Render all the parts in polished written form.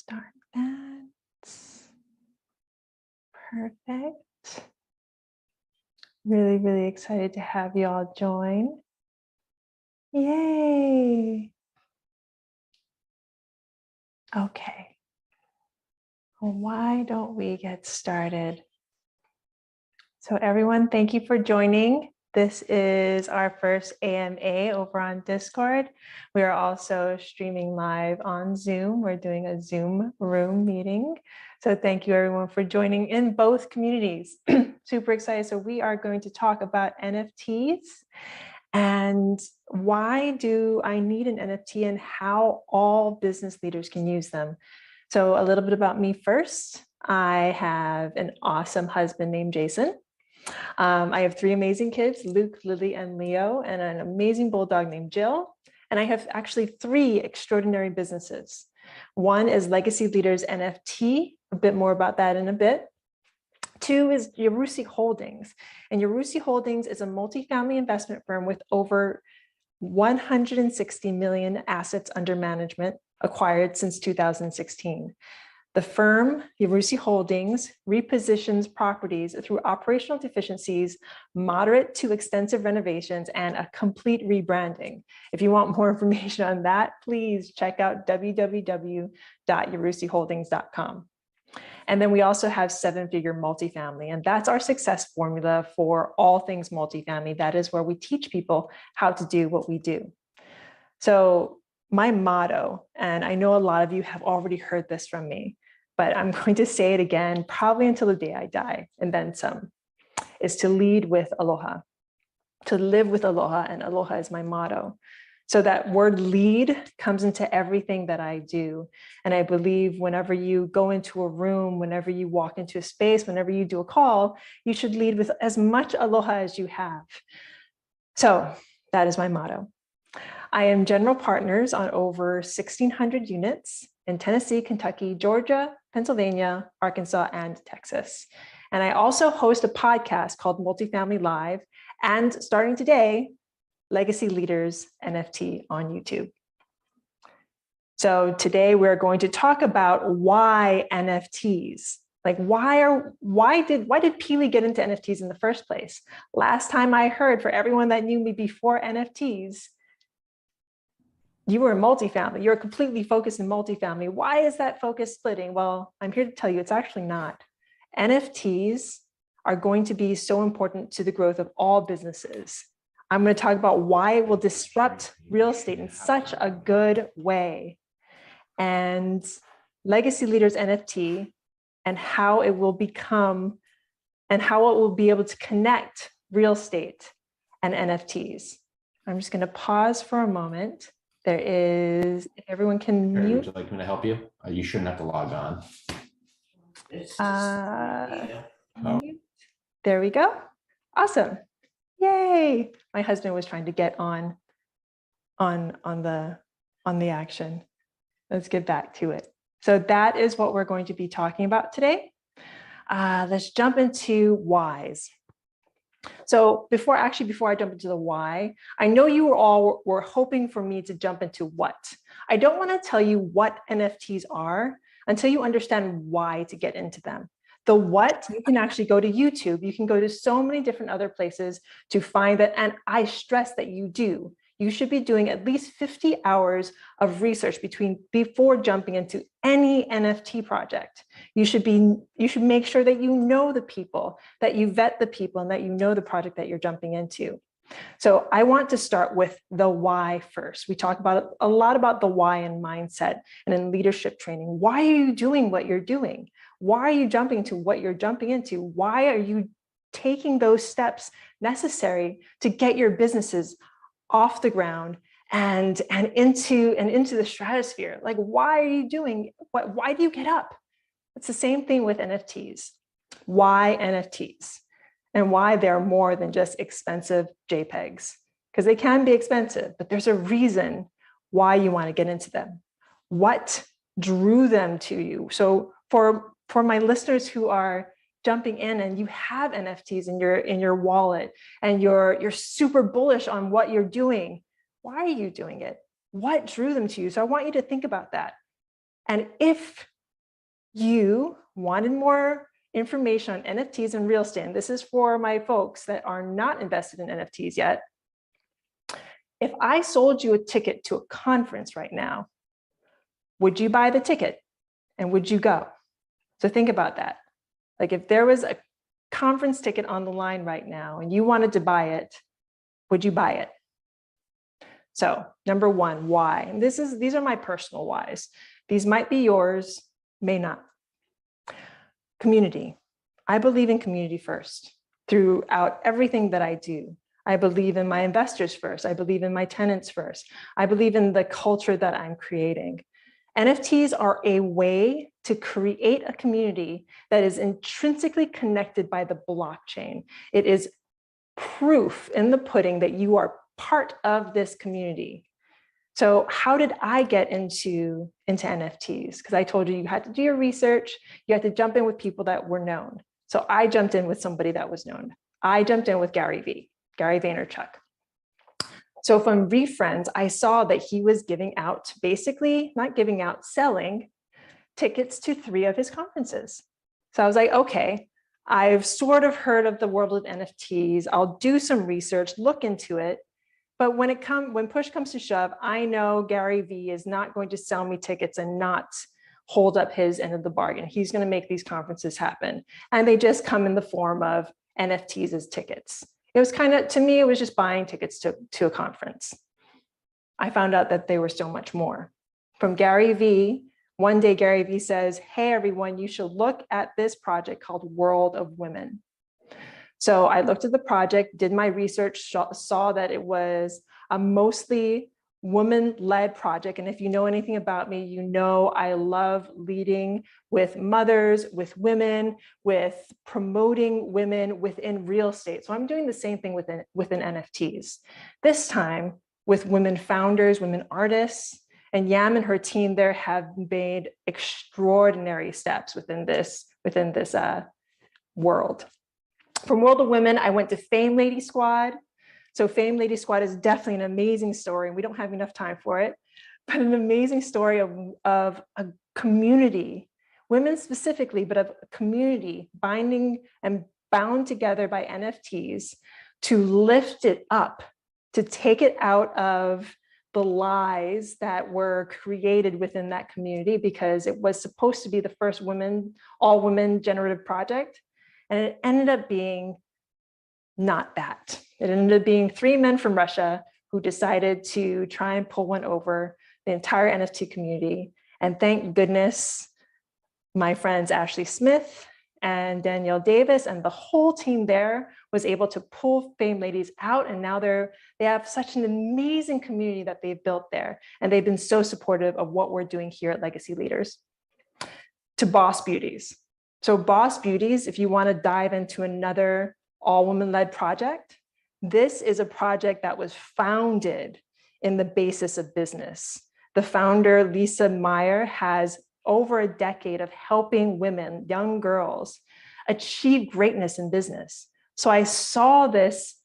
start that. Perfect. Really, really excited to have you all join. Yay. Okay. Well, why don't we get started? So everyone, thank you for joining. This is our first AMA over on Discord. We are also streaming live on Zoom. We're doing a Zoom room meeting. So thank you everyone for joining in both communities. Super excited. So we are going to talk about NFTs and why do I need an NFT and how all business leaders can use them. So a little bit about me first. I have an awesome husband named Jason. I have 3 amazing kids, Luke, Lily, and Leo, and an amazing bulldog named Jill. And I have actually 3 extraordinary businesses. One is Legacy Leaders NFT, a bit more about that in a bit. 2 is Yarusi Holdings. And Yarusi Holdings is a multifamily investment firm with over 160 million assets under management acquired since 2016. The firm, Yarusi Holdings, repositions properties through operational deficiencies, moderate to extensive renovations, and a complete rebranding. If you want more information on that, please check out www.yarusiholdings.com. And then we also have 7-figure multifamily, and that's our success formula for all things multifamily. That is where we teach people how to do what we do. So my motto, and I know a lot of you have already heard this from me, but I'm going to say it again, probably until the day I die, and then some, is to lead with aloha, to live with aloha, and aloha is my motto. So that word lead comes into everything that I do. And I believe whenever you go into a room, whenever you walk into a space, whenever you do a call, you should lead with as much aloha as you have. So that is my motto. I am general partners on over 1,600 units in Tennessee, Kentucky, Georgia, Pennsylvania, Arkansas, and Texas. And I also host a podcast called Multifamily Live, and starting today, Legacy Leaders NFT on YouTube. So today we're going to talk about why NFTs. Like why did Pili get into NFTs in the first place? Last time I heard, for everyone that knew me before NFTs, you were in multifamily. You're completely focused in multifamily. Why is that focus splitting? Well, I'm here to tell you it's actually not. NFTs are going to be so important to the growth of all businesses. I'm going to talk about why it will disrupt real estate in such a good way, and Legacy Leaders NFT, and how it will become, and how it will be able to connect real estate and NFTs. I'm just going to pause for a moment. There is, if everyone can mute. Would you like me to help you? You shouldn't have to log on. There we go. Awesome. Yay. My husband was trying to get on the action. Let's get back to it. So that is what we're going to be talking about today. Let's jump into whys. So before I jump into the why, I know you all were hoping for me to jump into what. I don't want to tell you what NFTs are until you understand why to get into them. The what, you can actually go to YouTube. You can go to so many different other places to find that. And I stress that you do. You should be doing at least 50 hours of research before jumping into any NFT project. You should make sure that you know the people, that you vet the people, and that you know the project that you're jumping into. So I want to start with the why first. We talk about a lot about the why in mindset and in leadership training. Why are you doing what you're doing? Why are you jumping to what you're jumping into? Why are you taking those steps necessary to get your businesses off the ground and into the stratosphere? Like, why are you doing what? Why do you get up? It's the same thing with NFTs. Why NFTs? And why they're more than just expensive JPEGs, because they can be expensive, but there's a reason why you want to get into them. What drew them to you? So for my listeners who are jumping in and you have NFTs in your wallet and you're super bullish on what you're doing, why are you doing it? What drew them to you? So I want you to think about that. And if you wanted more information on NFTs and real estate, and this is for my folks that are not invested in NFTs yet. If I sold you a ticket to a conference right now, would you buy the ticket and would you go? So think about that. Like if there was a conference ticket on the line right now and you wanted to buy it, would you buy it? So number one, why? And these are my personal whys. These might be yours, may not. Community. I believe in community first throughout everything that I do. I believe in my investors first. I believe in my tenants first. I believe in the culture that I'm creating. NFTs are a way to create a community that is intrinsically connected by the blockchain. It is proof in the pudding that you are part of this community. So how did I get into NFTs? Because I told you, you had to do your research. You had to jump in with people that were known. So I jumped in with somebody that was known. I jumped in with Gary Vaynerchuk. So from ReFriends, I saw that he was giving out, basically not giving out, selling tickets to 3 of his conferences. So I was like, okay, I've sort of heard of the world of NFTs. I'll do some research, look into it. But when push comes to shove, I know Gary V is not going to sell me tickets and not hold up his end of the bargain. He's going to make these conferences happen. And they just come in the form of NFTs as tickets. It was kind of, to me, it was just buying tickets to a conference. I found out that they were so much more. From Gary V, one day Gary V says, hey, everyone, you should look at this project called World of Women. So I looked at the project, did my research, saw that it was a mostly woman-led project. And if you know anything about me, you know I love leading with mothers, with women, with promoting women within real estate. So I'm doing the same thing within NFTs. This time with women founders, women artists, and Yam and her team there have made extraordinary steps within this world. From World of Women, I went to Fame Lady Squad. So Fame Lady Squad is definitely an amazing story. We don't have enough time for it, but an amazing story of a community, women specifically, but of a community binding and bound together by NFTs to lift it up, to take it out of the lies that were created within that community, because it was supposed to be the first all women generative project. And it ended up being not that. It ended up being 3 men from Russia who decided to try and pull one over the entire NFT community. And thank goodness, my friends Ashley Smith and Danielle Davis and the whole team there was able to pull Fame Ladies out. And now they have such an amazing community that they've built there. And they've been so supportive of what we're doing here at Legacy Leaders. To Boss Beauties. So Boss Beauties, if you want to dive into another all-woman-led project, this is a project that was founded in the basis of business. The founder, Lisa Meyer, has over a decade of helping women, young girls, achieve greatness in business. So I saw this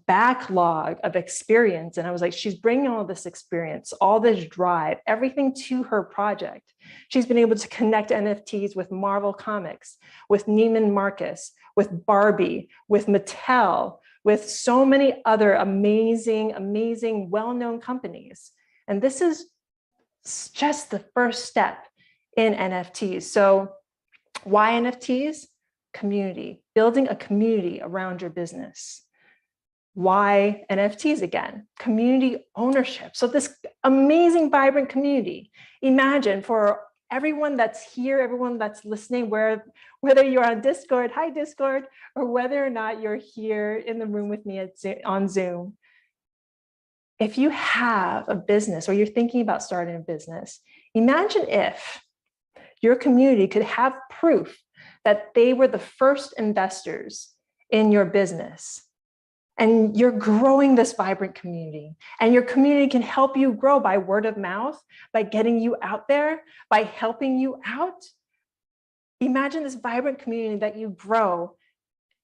backlog of experience, and I was like, she's bringing all this experience, all this drive, everything to her project. She's been able to connect NFTs with Marvel Comics, with Neiman Marcus, with Barbie, with Mattel, with so many other amazing, amazing, well-known companies. And this is just the first step in NFTs. So why NFTs? Community, building a community around your business. Why NFTs again? Community ownership. So this amazing, vibrant community. Imagine for everyone that's here, everyone that's listening, whether you're on Discord, hi Discord, or whether or not you're here in the room with me on Zoom. If you have a business or you're thinking about starting a business, imagine if your community could have proof that they were the first investors in your business. And you're growing this vibrant community, and your community can help you grow by word of mouth, by getting you out there, by helping you out. Imagine this vibrant community that you grow.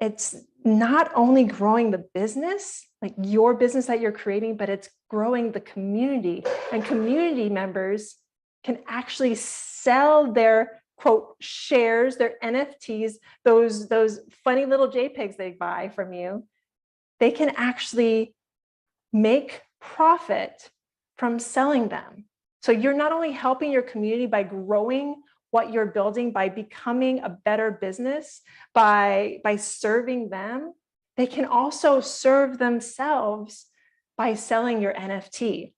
It's not only growing the business, like your business that you're creating, but it's growing the community, and community members can actually sell their quote shares, their NFTs, those funny little JPEGs they buy from you, they can actually make profit from selling them. So you're not only helping your community by growing what you're building, by becoming a better business, by serving them, they can also serve themselves by selling your NFT.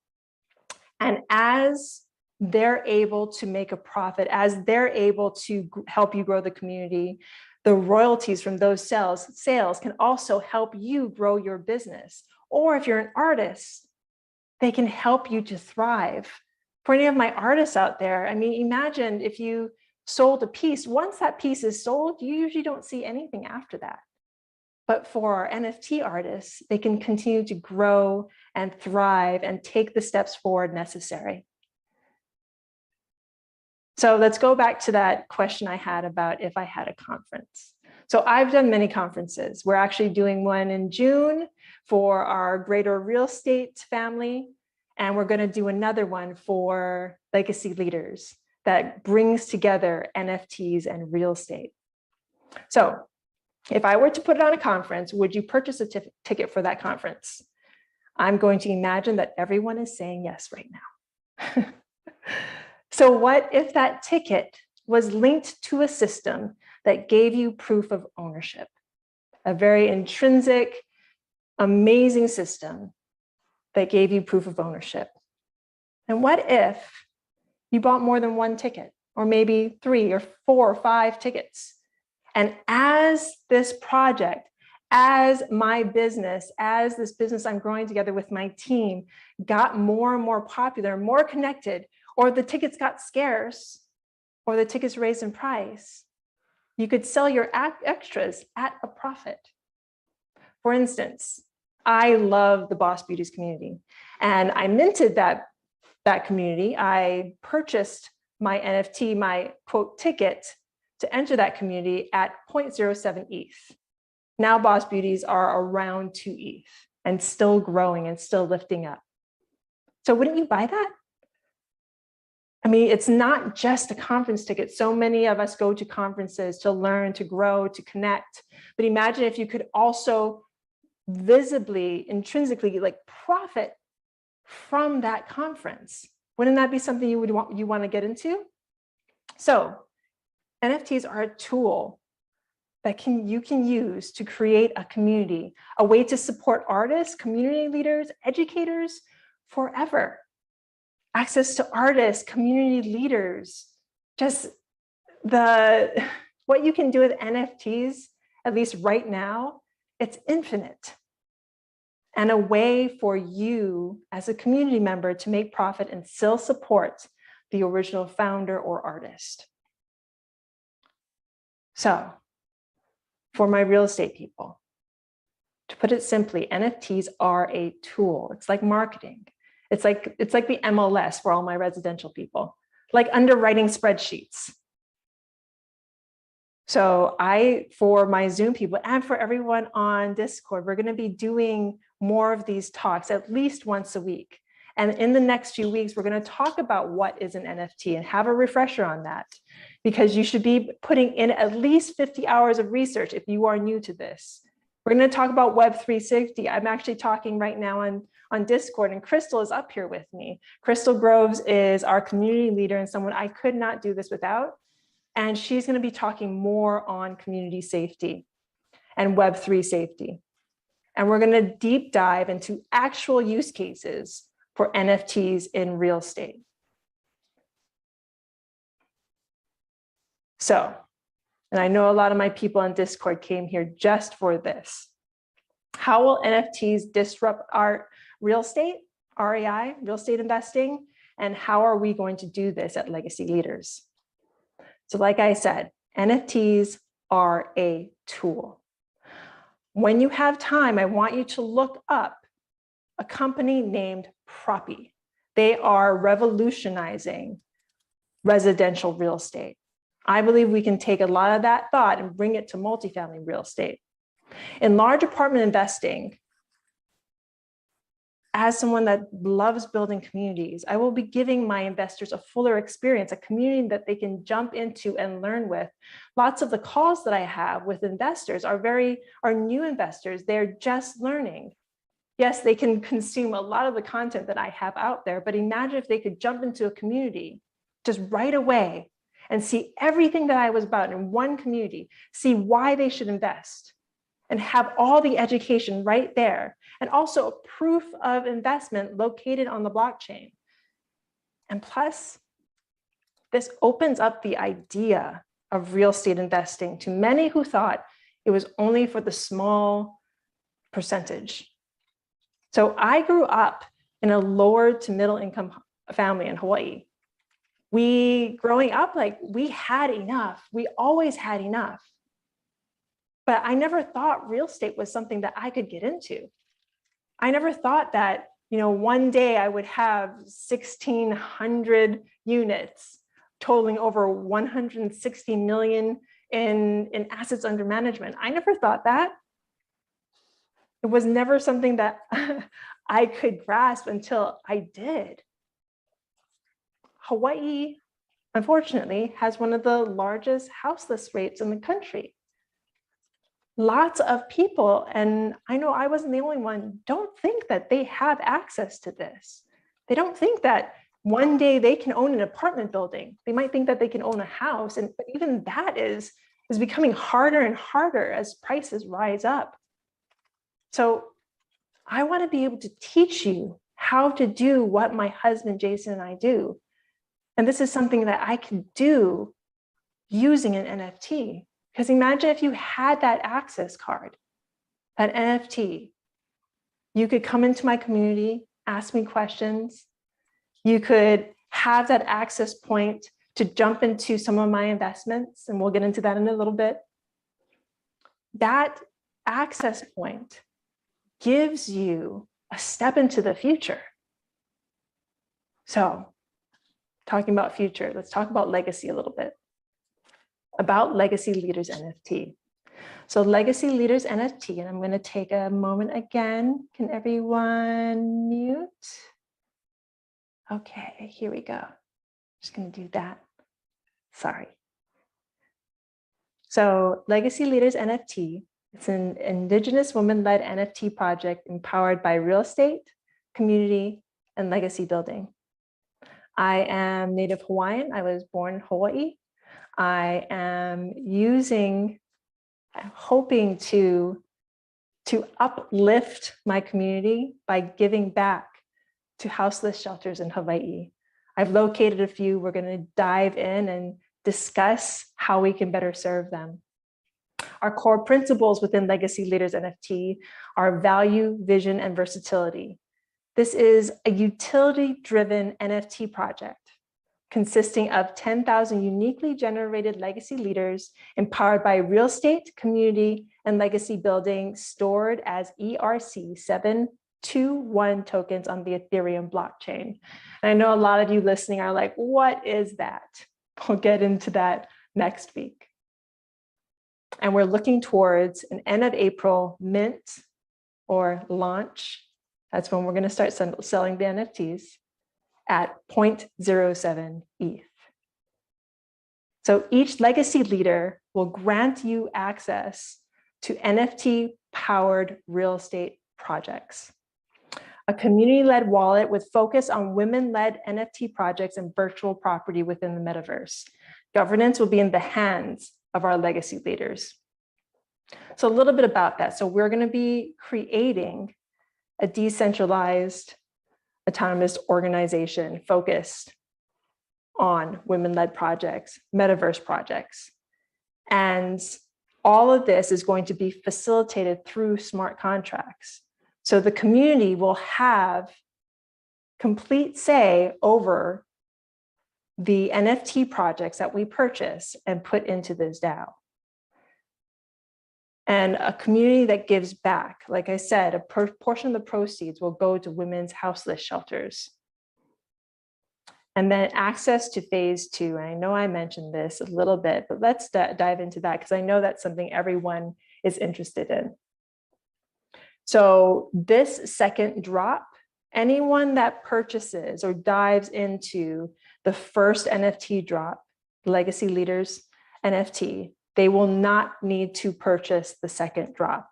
And as they're able to make a profit, as they're able to help you grow the community, the royalties from those sales can also help you grow your business. Or if you're an artist, they can help you to thrive. For any of my artists out there, I mean, imagine if you sold a piece, once that piece is sold, you usually don't see anything after that. But for our NFT artists, they can continue to grow and thrive and take the steps forward necessary. So let's go back to that question I had about if I had a conference. So I've done many conferences. We're actually doing one in June for our greater real estate family. And we're going to do another one for legacy leaders that brings together NFTs and real estate. So if I were to put it on a conference, would you purchase a ticket for that conference? I'm going to imagine that everyone is saying yes right now. So what if that ticket was linked to a system that gave you proof of ownership? A very intrinsic, amazing system that gave you proof of ownership. And what if you bought more than one ticket, or maybe 3 or 4 or 5 tickets? And as this project, as my business, as this business I'm growing together with my team got more and more popular, more connected, or the tickets got scarce, or the tickets raised in price, you could sell your extras at a profit. For instance, I love the Boss Beauties community, and I minted that community. I purchased my NFT, my quote ticket, to enter that community at 0.07 ETH. Now Boss Beauties are around 2 ETH and still growing and still lifting up. So wouldn't you buy that? I mean, it's not just a conference ticket. So many of us go to conferences to learn, to grow, to connect. But imagine if you could also visibly, intrinsically, like profit from that conference. Wouldn't that be something you want to get into? So NFTs are a tool that you can use to create a community, a way to support artists, community leaders, educators forever. Access to artists, community leaders, just what you can do with NFTs, at least right now, it's infinite. And a way for you as a community member to make profit and still support the original founder or artist. So for my real estate people, to put it simply, NFTs are a tool. It's like marketing. It's like the MLS for all my residential people, like underwriting spreadsheets. So for my Zoom people and for everyone on Discord, we're going to be doing more of these talks at least once a week. And in the next few weeks, we're going to talk about what is an NFT and have a refresher on that, because you should be putting in at least 50 hours of research if you are new to this. We're going to talk about Web 360. I'm actually talking right now on Discord, and Crystal is up here with me. Crystal Groves is our community leader and someone I could not do this without. And she's going to be talking more on community safety and Web3 safety. And we're going to deep dive into actual use cases for NFTs in real estate. So, and I know a lot of my people on Discord came here just for this. How will NFTs disrupt our real estate, REI, real estate investing? And how are we going to do this at Legacy Leaders? So like I said, NFTs are a tool. When you have time, I want you to look up a company named Proppy. They are revolutionizing residential real estate. I believe we can take a lot of that thought and bring it to multifamily real estate. In large apartment investing, as someone that loves building communities, I will be giving my investors a fuller experience, a community that they can jump into and learn with. Lots of the calls that I have with investors are new investors. They're just learning. Yes, they can consume a lot of the content that I have out there, but imagine if they could jump into a community just right away and see everything that I was about in one community, see why they should invest, and have all the education right there, and also a proof of investment located on the blockchain. And plus, this opens up the idea of real estate investing to many who thought it was only for the small percentage. So I grew up in a lower to middle income family in Hawaii. Growing up, we had enough. We always had enough. But I never thought real estate was something that I could get into. I never thought that, one day I would have 1,600 units totaling over 160 million in assets under management. I never thought that. It was never something that I could grasp until I did. Hawaii, unfortunately, has one of the largest houseless rates in the country. Lots of people, and I know I wasn't the only one, don't think that they have access to this. They don't think that one day they can own an apartment building. They might think that they can own a house, but even that is becoming harder and harder as prices rise up. So I want to be able to teach you how to do what my husband, Jason, and I do. And this is something that I can do using an NFT. Because imagine if you had that access card, that NFT, you could come into my community, ask me questions. You could have that access point to jump into some of my investments, and we'll get into that in a little bit. That access point gives you a step into the future. So, talking about future, let's talk about legacy a little bit. About Legacy Leaders NFT. So Legacy Leaders NFT, and I'm going to take a moment again. Can everyone mute? Okay, here we go. Just going to do that. Sorry. So Legacy Leaders NFT, it's an Indigenous women-led NFT project empowered by real estate, community, and legacy building. I am Native Hawaiian. I was born in Hawaii. I am hoping to uplift my community by giving back to houseless shelters in Hawaii. I've located a few. We're going to dive in and discuss how we can better serve them. Our core principles within Legacy Leaders NFT are value, vision, and versatility. This is a utility-driven NFT project consisting of 10,000 uniquely generated legacy leaders empowered by real estate, community, and legacy building stored as ERC-721 tokens on the Ethereum blockchain. And I know a lot of you listening are like, what is that? We'll get into that next week. And we're looking towards an end of April mint or launch. That's when we're going to start selling the NFTs at 0.07 ETH. So each legacy leader will grant you access to NFT-powered real estate projects. A community-led wallet with focus on women-led NFT projects and virtual property within the metaverse. Governance will be in the hands of our legacy leaders. So a little bit about that. So we're going to be creating a decentralized autonomous organization focused on women-led projects, metaverse projects. And all of this is going to be facilitated through smart contracts. So the community will have complete say over the NFT projects that we purchase and put into this DAO. And a community that gives back. Like I said, a portion of the proceeds will go to women's houseless shelters. And then access to phase 2. And I know I mentioned this a little bit, but let's dive into that because I know that's something everyone is interested in. So this second drop anyone that purchases or dives into the first NFT drop, Legacy Leaders NFT, they will not need to purchase the second drop.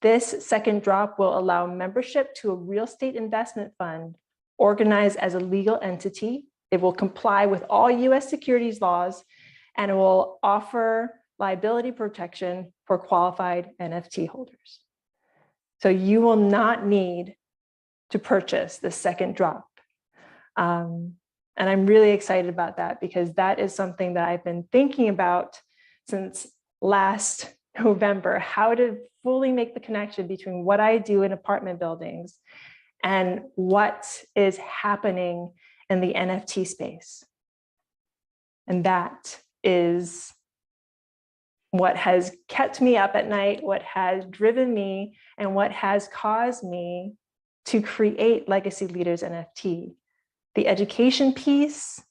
This second drop will allow membership to a real estate investment fund organized as a legal entity. It will comply with all US securities laws, and it will offer liability protection for qualified NFT holders. So you will not need to purchase the second drop. And I'm really excited about that because that is something that I've been thinking about since last November, how to fully make the connection between what I do in apartment buildings and what is happening in the NFT space. And that is what has kept me up at night, what has driven me, and what has caused me to create Legacy Leaders NFT. The education piece,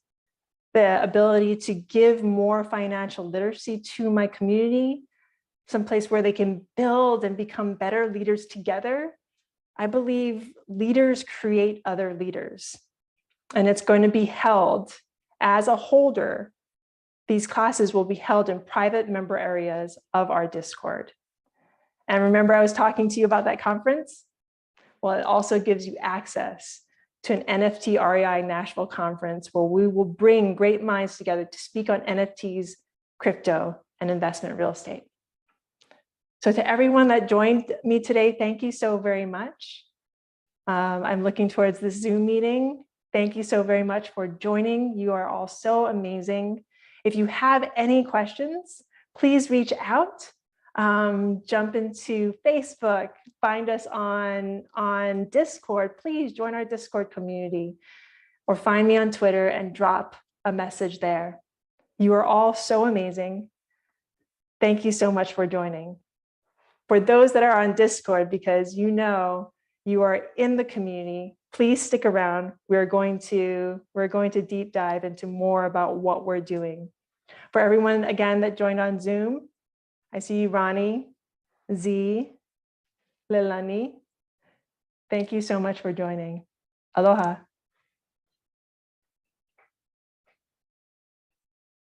the ability to give more financial literacy to my community, someplace where they can build and become better leaders together. I believe leaders create other leaders, and it's going to be held as a holder. These classes will be held in private member areas of our Discord. And remember, I was talking to you about that conference? Well, it also gives you access to an NFT REI Nashville conference where we will bring great minds together to speak on NFTs, crypto, and investment real estate. So to everyone that joined me today, thank you so very much. I'm looking towards this Zoom meeting. Thank you so very much for joining. You are all so amazing. If you have any questions, please reach out. Jump into Facebook, find us on Discord. Please join our Discord community, or find me on Twitter and drop a message there. You are all so amazing. Thank you so much for joining. For those that are on Discord, because you know you are in the community, please stick around. We're going to deep dive into more about what we're doing. For everyone, again, that joined on Zoom, I see you, Ronnie, Z, Lilani. Thank you so much for joining. Aloha.